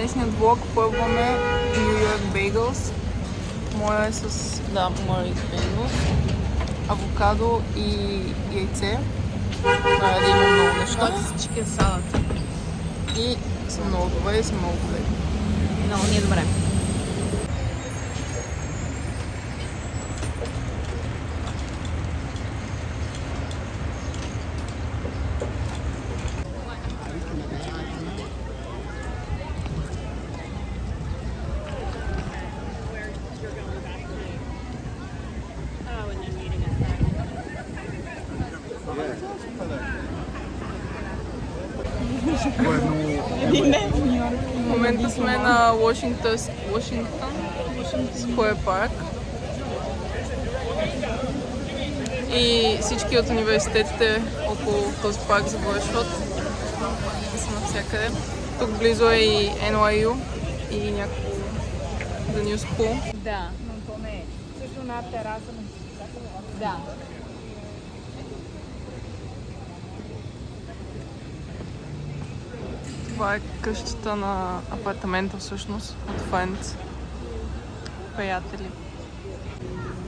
днешният влог пробваме New York Bagels. Моя е с моя бейгълс. авокадо и яйце. Трябва да има много неща. Chicken salad. И са много добре и са много полезни. Много ни е добре. В момента сме на Washington Square Park. И всички от университетите около този парк завършват. И са навсякъде. Тук близо е и NYU и някакво The New School. Да. Но то не е. Също на тераса на Да. Това е къщата на апартамента всъщност от Friends. Приятели.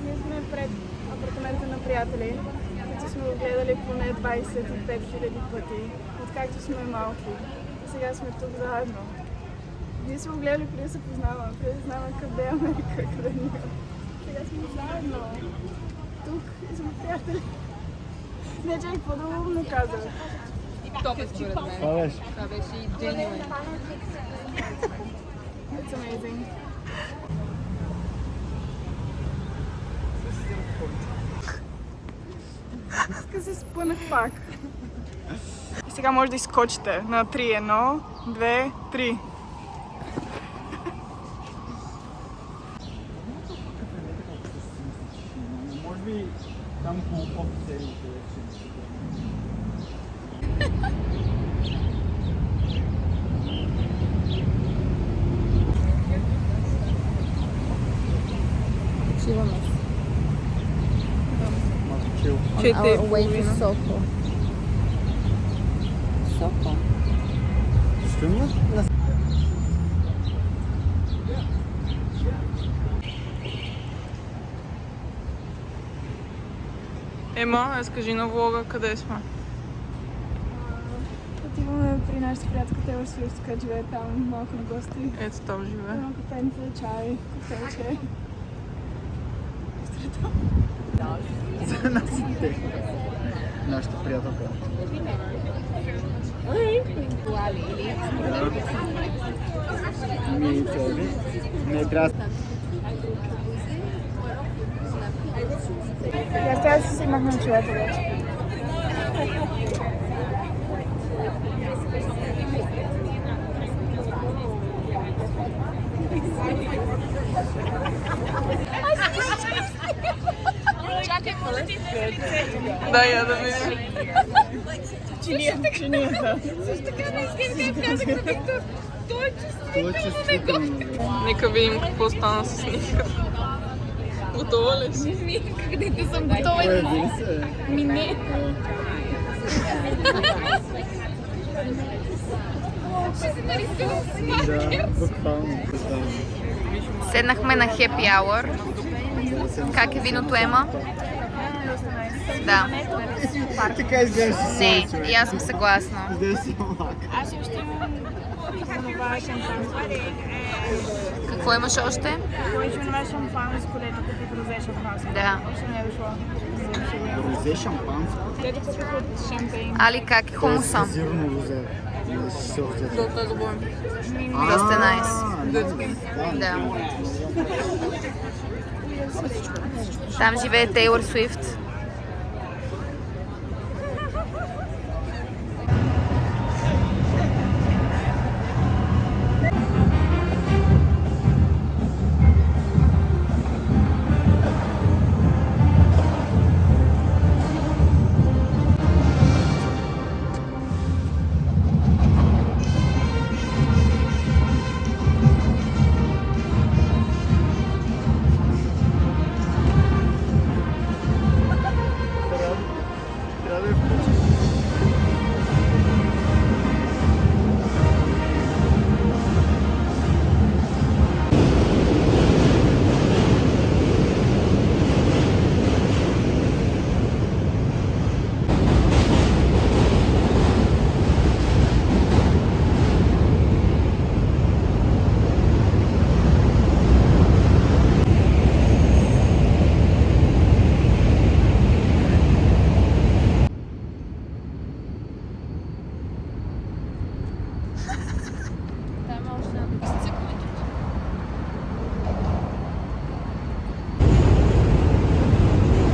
Ние сме пред апартамента на приятели, които сме го гледали поне 25 000 пъти, откакто сме малки. И сега сме тук заедно. Ние сме го гледали преди да се познаваме, преди да знаме къде е Америка, къде ни е. Сега сме заедно. Тук и сме приятели. Не, че какво друго не казах. Топ е според мен. Това беше и genuine. It's amazing. Иска се спънах пак. И сега може да изскочите на 3. 1, 2, 3. Може би там около сериите вече. Чиваме се. Малко чил. Четири Our way to половина. Soho. Soho. Защо ми? Ема, разкажи на влога къде сме. Отиваме при нашата приятелка Тейлър Свифт, която живее там, малко на гости. Ето там живее. Едно кафенце, чай, коктейлче. За нас и те. Нашата приятелка. Ми цели. Не трябва. Я сега си имахме човека вече. Да, я да видим. Чинията. Това е чувствително. Нека видим какво стана с снимката. Готова ли си? Където съм готова. Появи се. Ми не. Ще се нарисувам с Да, буквално. Седнахме на Happy Hour. Как е виното, Ема? Да. Така изглежда си Не, и аз съм съгласна. Изглежда си малък. Аз ще имам това шампанско. Какво имаш още? Кой ще има шампанско, дето купих розе шампанско. Да. Още не е дошло. Розе шампанско. Дето купих от шампейн. Али, как е хумуса? Газирано розе. Доста е добро. Доста е найс. Да. Да. Там живее Тейлър Свифт.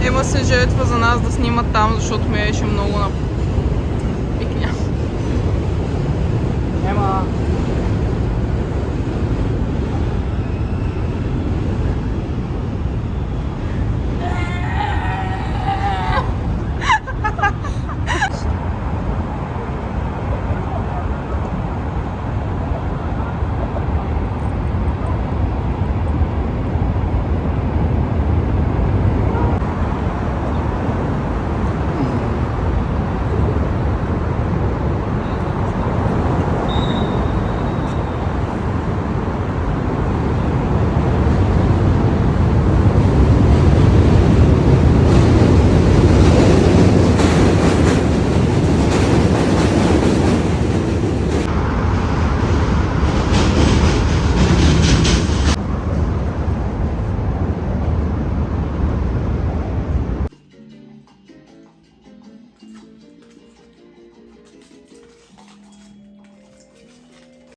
Ема се жертва за нас да снима там, защото ми беше много на пикня. Ема,